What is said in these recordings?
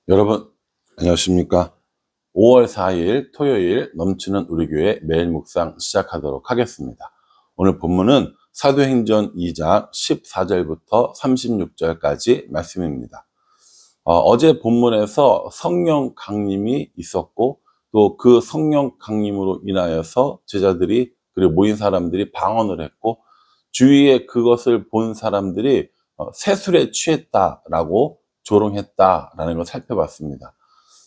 여러분 안녕하십니까? 5월 4일 토요일 넘치는 우리 교회 매일 묵상 시작하도록 하겠습니다. 오늘 본문은 사도행전 2장 14절부터 36절까지 말씀입니다. 어제 본문에서 성령 강림이 있었고 또 그 성령 강림으로 인하여서 제자들이 그리고 모인 사람들이 방언을 했고 주위에 그것을 본 사람들이 세술에 취했다라고 조롱했다라는 걸 살펴봤습니다.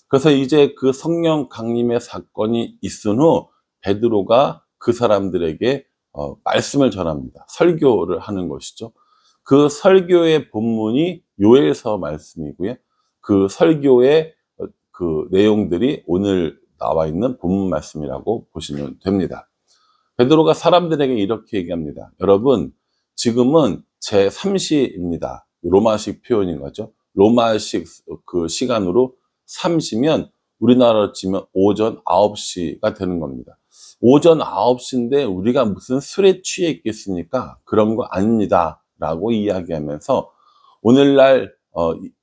그래서 이제 그 성령 강림의 사건이 있은 후 베드로가 그 사람들에게 말씀을 전합니다. 설교를 하는 것이죠. 그 설교의 본문이 요엘서 말씀이고요. 그 설교의 그 내용들이 오늘 나와 있는 본문 말씀이라고 보시면 됩니다. 베드로가 사람들에게 이렇게 얘기합니다. 여러분, 지금은 제3시입니다. 로마식 표현인 거죠. 로마식 그 시간으로 3시면 우리나라로 치면 오전 9시가 되는 겁니다. 오전 9시인데 우리가 무슨 술에 취해 있겠습니까? 그런 거 아닙니다. 라고 이야기하면서 오늘날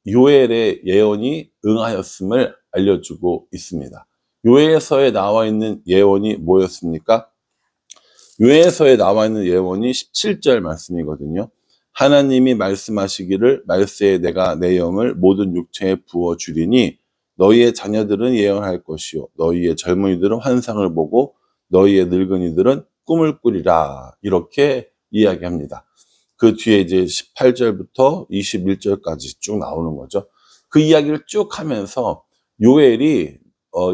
요엘의 예언이 응하였음을 알려주고 있습니다. 요엘서에 나와 있는 예언이 뭐였습니까? 요엘서에 나와 있는 예언이 17절 말씀이거든요. 하나님이 말씀하시기를 말세에 내가 내 영을 모든 육체에 부어주리니 너희의 자녀들은 예언할 것이요 너희의 젊은이들은 환상을 보고 너희의 늙은이들은 꿈을 꾸리라. 이렇게 이야기합니다. 그 뒤에 이제 18절부터 21절까지 쭉 나오는 거죠. 그 이야기를 쭉 하면서 요엘이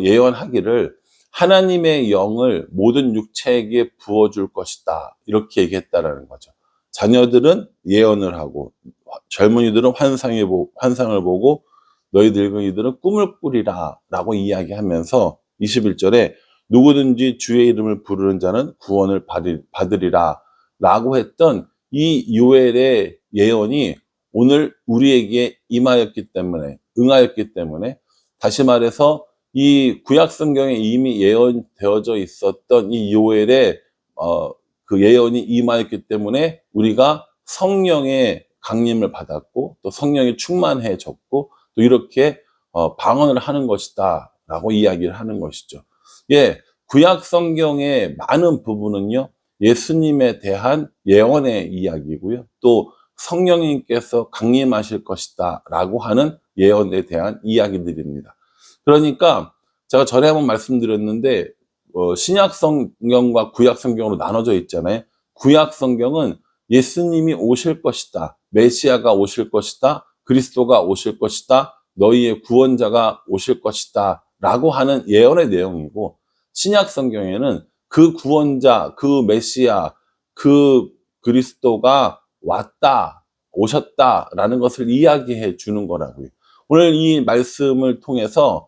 예언하기를 하나님의 영을 모든 육체에게 부어줄 것이다. 이렇게 얘기했다라는 거죠. 자녀들은 예언을 하고 젊은이들은 환상을 보고 너희 늙은이들은 꿈을 꾸리라 라고 이야기하면서 21절에 누구든지 주의 이름을 부르는 자는 구원을 받으리라 라고 했던 이 요엘의 예언이 오늘 우리에게 임하였기 때문에 응하였기 때문에 다시 말해서 이 구약 성경에 이미 예언되어져 있었던 이 요엘의 그 예언이 임하였기 때문에 우리가 성령의 강림을 받았고 또 성령이 충만해졌고 또 이렇게 방언을 하는 것이다 라고 이야기를 하는 것이죠. 예, 구약 성경의 많은 부분은요 예수님에 대한 예언의 이야기고요 또 성령님께서 강림하실 것이다 라고 하는 예언에 대한 이야기들입니다. 그러니까 제가 전에 한번 말씀드렸는데 신약 성경과 구약 성경으로 나눠져 있잖아요. 구약 성경은 예수님이 오실 것이다, 메시아가 오실 것이다, 그리스도가 오실 것이다, 너희의 구원자가 오실 것이다 라고 하는 예언의 내용이고, 신약 성경에는 그 구원자, 그 메시아, 그 그리스도가 왔다, 오셨다라는 것을 이야기해 주는 거라고요. 오늘 이 말씀을 통해서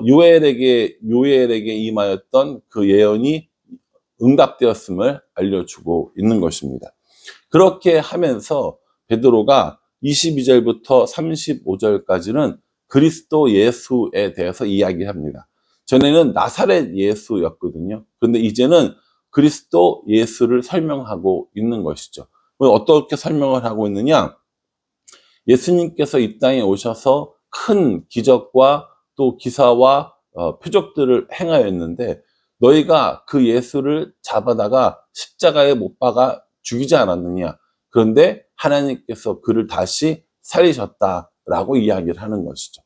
요엘에게 임하였던 그 예언이 응답되었음을 알려주고 있는 것입니다. 그렇게 하면서 베드로가 22절부터 35절까지는 그리스도 예수에 대해서 이야기합니다. 전에는 나사렛 예수였거든요. 그런데 이제는 그리스도 예수를 설명하고 있는 것이죠. 어떻게 설명을 하고 있느냐? 예수님께서 이 땅에 오셔서 큰 기적과 또 기사와 표적들을 행하였는데 너희가 그 예수를 잡아다가 십자가에 못 박아 죽이지 않았느냐. 그런데 하나님께서 그를 다시 살리셨다라고 이야기를 하는 것이죠.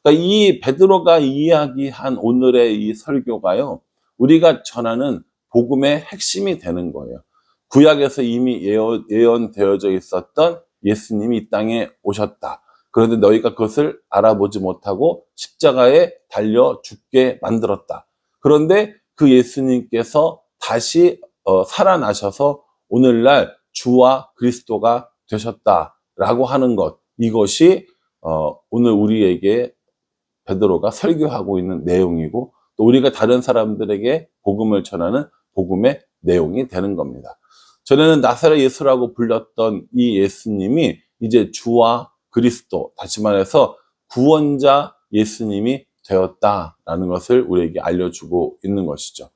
그러니까 이 베드로가 이야기한 오늘의 이 설교가요, 우리가 전하는 복음의 핵심이 되는 거예요. 구약에서 이미 예언되어져 있었던 예수님이 이 땅에 오셨다. 그런데 너희가 그것을 알아보지 못하고 십자가에 달려 죽게 만들었다. 그런데 그 예수님께서 다시 살아나셔서 오늘날 주와 그리스도가 되셨다라고 하는 것, 이것이 오늘 우리에게 베드로가 설교하고 있는 내용이고 또 우리가 다른 사람들에게 복음을 전하는 복음의 내용이 되는 겁니다. 전에는 나사렛 예수라고 불렸던 이 예수님이 이제 주와 그리스도, 다시 말해서 구원자 예수님이 되었다라는 것을 우리에게 알려주고 있는 것이죠.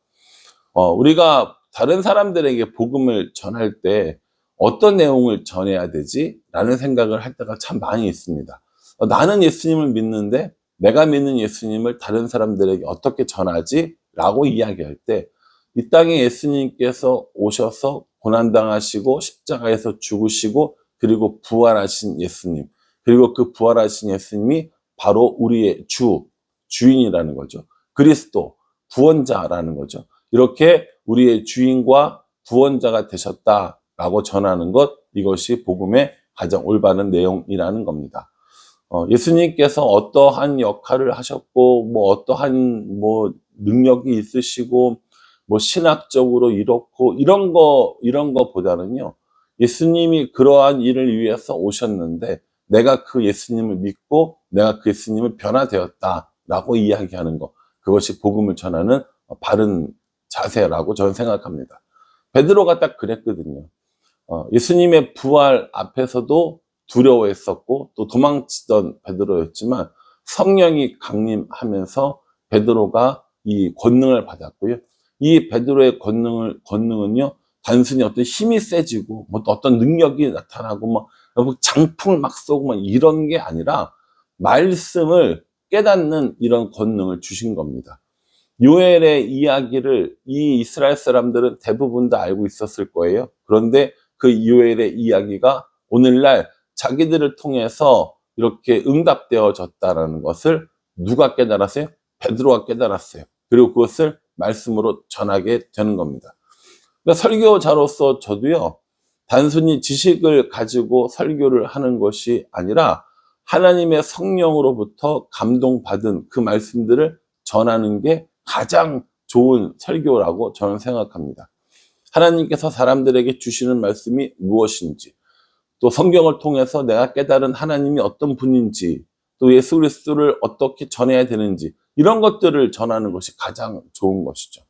우리가 다른 사람들에게 복음을 전할 때 어떤 내용을 전해야 되지? 라는 생각을 할 때가 참 많이 있습니다. 나는 예수님을 믿는데 내가 믿는 예수님을 다른 사람들에게 어떻게 전하지? 라고 이야기할 때 이 땅에 예수님께서 오셔서 고난당하시고 십자가에서 죽으시고 그리고 부활하신 예수님, 그리고 그 부활하신 예수님이 바로 우리의 주인이라는 거죠. 그리스도, 구원자라는 거죠. 이렇게 우리의 주인과 구원자가 되셨다라고 전하는 것, 이것이 복음의 가장 올바른 내용이라는 겁니다. 예수님께서 어떠한 역할을 하셨고, 어떠한 능력이 있으시고, 신학적으로 이렇고, 이런 거보다는요, 예수님이 그러한 일을 위해서 오셨는데, 내가 그 예수님을 믿고, 내가 그 예수님을 변화되었다라고 이야기하는 것, 그것이 복음을 전하는 바른 자세라고 저는 생각합니다. 베드로가 딱 그랬거든요. 예수님의 부활 앞에서도 두려워했었고 또 도망치던 베드로였지만 성령이 강림하면서 베드로가 이 권능을 받았고요. 이 베드로의 권능은요, 단순히 어떤 힘이 세지고 어떤 능력이 나타나고 장풍을 막 쏘고 이런 게 아니라 말씀을 깨닫는 이런 권능을 주신 겁니다. 요엘의 이야기를 이 이스라엘 사람들은 대부분 다 알고 있었을 거예요. 그런데 그 요엘의 이야기가 오늘날 자기들을 통해서 이렇게 응답되어졌다라는 것을 누가 깨달았어요? 베드로가 깨달았어요. 그리고 그것을 말씀으로 전하게 되는 겁니다. 그러니까 설교자로서 저도요, 단순히 지식을 가지고 설교를 하는 것이 아니라 하나님의 성령으로부터 감동받은 그 말씀들을 전하는 게 가장 좋은 설교라고 저는 생각합니다. 하나님께서 사람들에게 주시는 말씀이 무엇인지, 또 성경을 통해서 내가 깨달은 하나님이 어떤 분인지, 또 예수 그리스도를 어떻게 전해야 되는지, 이런 것들을 전하는 것이 가장 좋은 것이죠.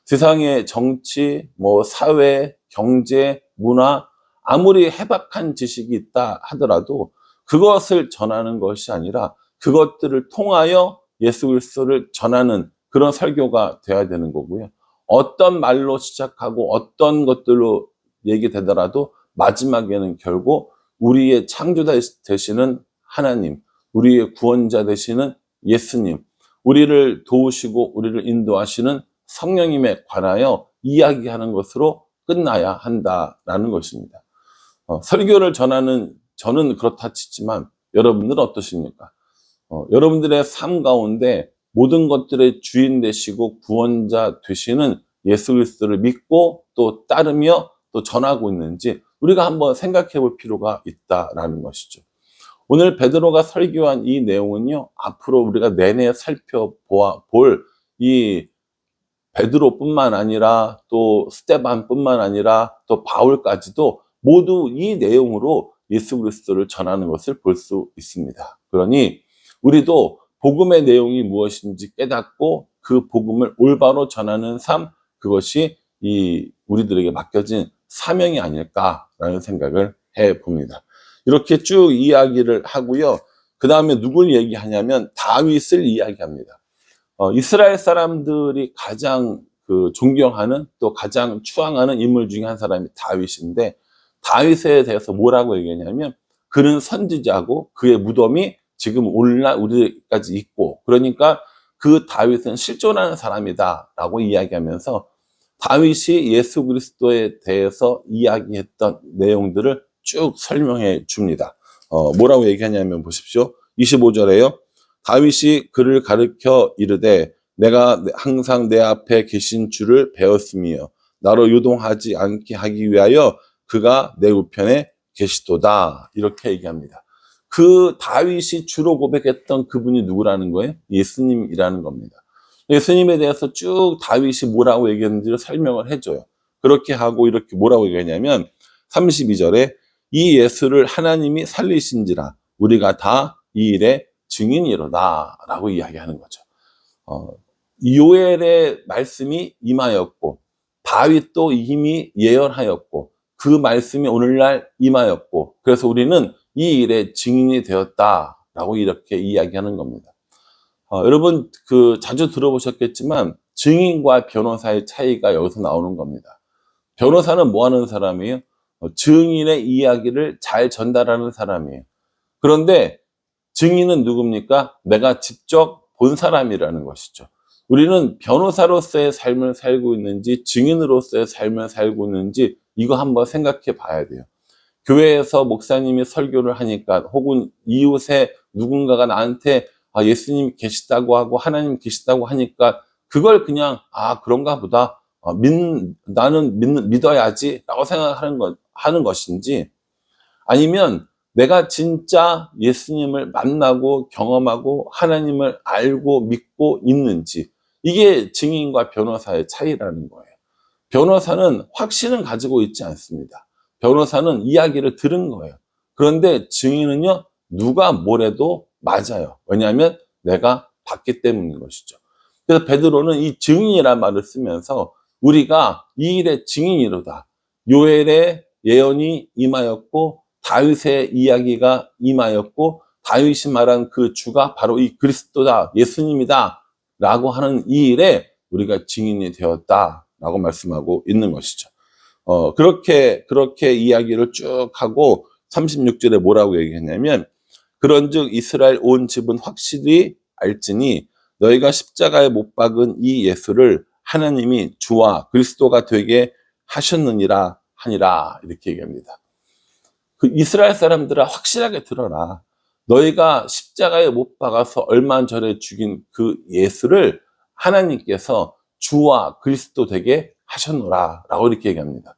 세상의 정치, 사회, 경제, 문화, 아무리 해박한 지식이 있다 하더라도 그것을 전하는 것이 아니라 그것들을 통하여 예수 그리스도를 전하는 그런 설교가 돼야 되는 거고요. 어떤 말로 시작하고 어떤 것들로 얘기되더라도 마지막에는 결국 우리의 창조자 되시는 하나님, 우리의 구원자 되시는 예수님, 우리를 도우시고 우리를 인도하시는 성령님에 관하여 이야기하는 것으로 끝나야 한다라는 것입니다. 설교를 전하는 저는 그렇다 치지만 여러분들은 어떠십니까? 여러분들의 삶 가운데 모든 것들의 주인 되시고 구원자 되시는 예수 그리스도를 믿고 또 따르며 또 전하고 있는지 우리가 한번 생각해 볼 필요가 있다라는 것이죠. 오늘 베드로가 설교한 이 내용은요, 앞으로 우리가 내내 살펴볼 이 베드로뿐만 아니라 또 스데반뿐만 아니라 또 바울까지도 모두 이 내용으로 예수 그리스도를 전하는 것을 볼 수 있습니다. 그러니 우리도 복음의 내용이 무엇인지 깨닫고 그 복음을 올바로 전하는 삶, 그것이 우리들에게 맡겨진 사명이 아닐까라는 생각을 해봅니다. 이렇게 쭉 이야기를 하고요. 그 다음에 누굴 얘기하냐면 다윗을 이야기합니다. 이스라엘 사람들이 가장 존경하는 또 가장 추앙하는 인물 중에 한 사람이 다윗인데, 다윗에 대해서 뭐라고 얘기하냐면 그는 선지자고 그의 무덤이 지금 오늘날 우리까지 있고, 그러니까 그 다윗은 실존하는 사람이다 라고 이야기하면서 다윗이 예수 그리스도에 대해서 이야기했던 내용들을 쭉 설명해 줍니다. 뭐라고 얘기하냐면 보십시오. 25절에요. 다윗이 그를 가르쳐 이르되 내가 항상 내 앞에 계신 주를 배웠으며 나로 요동하지 않게 하기 위하여 그가 내 우편에 계시도다. 이렇게 얘기합니다. 그 다윗이 주로 고백했던 그분이 누구라는 거예요? 예수님이라는 겁니다. 예수님에 대해서 쭉 다윗이 뭐라고 얘기했는지를 설명을 해줘요. 그렇게 하고 이렇게 뭐라고 얘기하냐면 32절에 이 예수를 하나님이 살리신지라 우리가 다 이 일의 증인이로다 라고 이야기하는 거죠. 요엘의 말씀이 임하였고 다윗도 이미 예언하였고 그 말씀이 오늘날 임하였고 그래서 우리는 이 일의 증인이 되었다라고 이렇게 이야기하는 겁니다. 여러분 자주 들어보셨겠지만 증인과 변호사의 차이가 여기서 나오는 겁니다. 변호사는 뭐 하는 사람이에요? 증인의 이야기를 잘 전달하는 사람이에요. 그런데 증인은 누굽니까? 내가 직접 본 사람이라는 것이죠. 우리는 변호사로서의 삶을 살고 있는지 증인으로서의 삶을 살고 있는지 이거 한번 생각해 봐야 돼요. 교회에서 목사님이 설교를 하니까 혹은 이웃에 누군가가 나한테 예수님 계시다고 하고 하나님 계시다고 하니까 그걸 그냥 그런가 보다 나는 믿어야지 라고 하는 것인지, 아니면 내가 진짜 예수님을 만나고 경험하고 하나님을 알고 믿고 있는지, 이게 증인과 변호사의 차이라는 거예요. 변호사는 확신을 가지고 있지 않습니다. 변호사는 이야기를 들은 거예요. 그런데 증인은요, 누가 뭐래도 맞아요. 왜냐하면 내가 봤기 때문인 것이죠. 그래서 베드로는 이 증인이라는 말을 쓰면서 우리가 이 일의 증인이로다. 요엘의 예언이 임하였고 다윗의 이야기가 임하였고 다윗이 말한 그 주가 바로 이 그리스도다, 예수님이다 라고 하는 이 일에 우리가 증인이 되었다 라고 말씀하고 있는 것이죠. 그렇게 이야기를 쭉 하고 36절에 뭐라고 얘기했냐면, 그런즉 이스라엘 온 집은 확실히 알지니 너희가 십자가에 못 박은 이 예수를 하나님이 주와 그리스도가 되게 하셨느니라 하니라, 이렇게 얘기합니다. 그 이스라엘 사람들아, 확실하게 들어라. 너희가 십자가에 못 박아서 얼마 전에 죽인 그 예수를 하나님께서 주와 그리스도 되게 하셨노라 라고 이렇게 얘기합니다.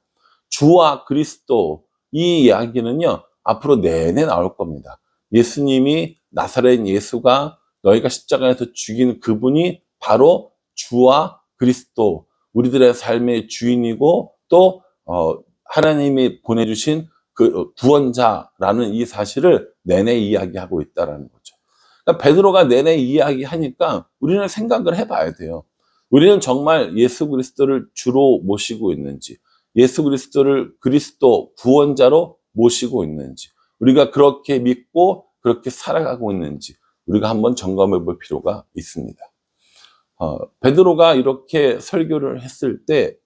주와 그리스도, 이 이야기는요 앞으로 내내 나올 겁니다. 예수님이, 나사렛 예수가, 너희가 십자가에서 죽인 그분이 바로 주와 그리스도, 우리들의 삶의 주인이고 또 하나님이 보내주신 그 구원자라는 이 사실을 내내 이야기하고 있다는 거죠. 그러니까 베드로가 내내 이야기하니까 우리는 생각을 해봐야 돼요. 우리는 정말 예수 그리스도를 주로 모시고 있는지, 예수 그리스도를 그리스도 구원자로 모시고 있는지, 우리가 그렇게 믿고 그렇게 살아가고 있는지 우리가 한번 점검해 볼 필요가 있습니다. 베드로가 이렇게 설교를 했을 때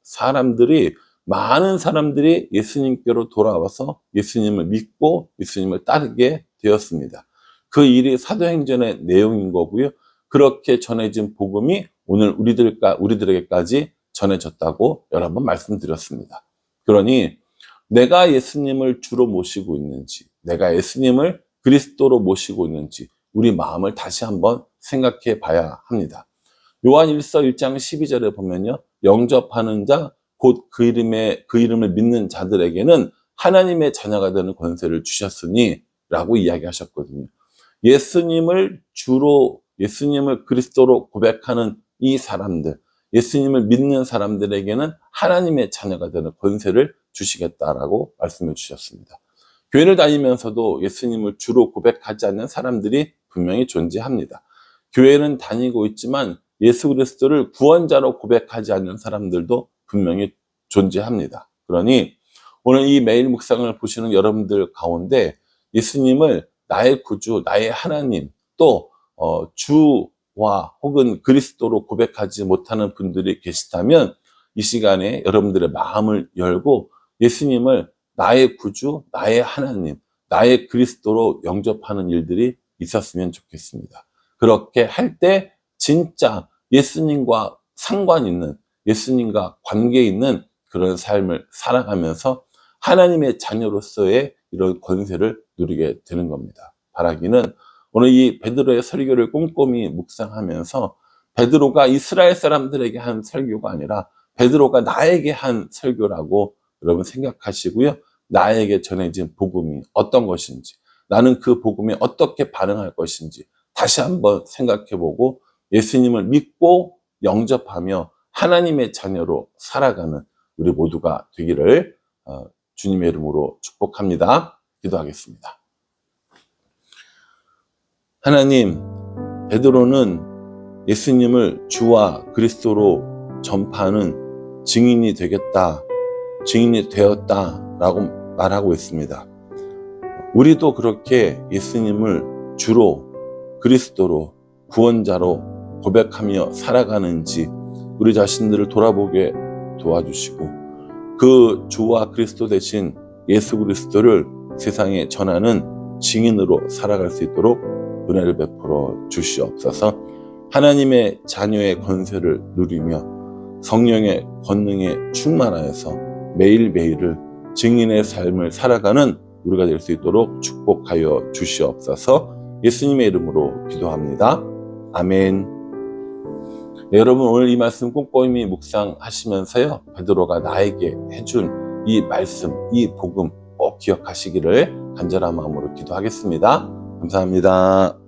많은 사람들이 예수님께로 돌아와서 예수님을 믿고 예수님을 따르게 되었습니다. 그 일이 사도행전의 내용인 거고요. 그렇게 전해진 복음이 오늘 우리들에게까지 전해졌다고 여러 번 말씀드렸습니다. 그러니 내가 예수님을 주로 모시고 있는지, 내가 예수님을 그리스도로 모시고 있는지 우리 마음을 다시 한번 생각해 봐야 합니다. 요한일서 1장 12절에 보면요, 영접하는 자 곧 그 이름을 믿는 자들에게는 하나님의 자녀가 되는 권세를 주셨으니 라고 이야기하셨거든요. 예수님을 그리스도로 고백하는 이 사람들, 예수님을 믿는 사람들에게는 하나님의 자녀가 되는 권세를 주시겠다라고 말씀해 주셨습니다. 교회를 다니면서도 예수님을 주로 고백하지 않는 사람들이 분명히 존재합니다. 교회는 다니고 있지만 예수 그리스도를 구원자로 고백하지 않는 사람들도 분명히 존재합니다. 그러니 오늘 이 매일 묵상을 보시는 여러분들 가운데 예수님을 나의 구주, 나의 하나님, 또 주와 혹은 그리스도로 고백하지 못하는 분들이 계시다면 이 시간에 여러분들의 마음을 열고 예수님을 나의 구주, 나의 하나님, 나의 그리스도로 영접하는 일들이 있었으면 좋겠습니다. 그렇게 할 때 진짜 예수님과 상관 있는, 예수님과 관계 있는 그런 삶을 살아가면서 하나님의 자녀로서의 이런 권세를 누리게 되는 겁니다. 바라기는 오늘 이 베드로의 설교를 꼼꼼히 묵상하면서 베드로가 이스라엘 사람들에게 한 설교가 아니라 베드로가 나에게 한 설교라고 여러분 생각하시고요. 나에게 전해진 복음이 어떤 것인지, 나는 그 복음에 어떻게 반응할 것인지 다시 한번 생각해보고 예수님을 믿고 영접하며 하나님의 자녀로 살아가는 우리 모두가 되기를 주님의 이름으로 축복합니다. 기도하겠습니다. 하나님, 베드로는 예수님을 주와 그리스도로 전파하는 증인이 되겠다, 증인이 되었다라고 말하고 있습니다. 우리도 그렇게 예수님을 주로 그리스도로 구원자로 고백하며 살아가는지 우리 자신들을 돌아보게 도와주시고 그 주와 그리스도 대신 예수 그리스도를 세상에 전하는 증인으로 살아갈 수 있도록 은혜를 베풀어 주시옵소서. 하나님의 자녀의 권세를 누리며 성령의 권능에 충만하여서 매일매일을 증인의 삶을 살아가는 우리가 될 수 있도록 축복하여 주시옵소서. 예수님의 이름으로 기도합니다. 아멘. 네, 여러분 오늘 이 말씀 꼼꼼히 묵상하시면서요, 베드로가 나에게 해준 이 말씀, 이 복음 꼭 기억하시기를 간절한 마음으로 기도하겠습니다. 감사합니다.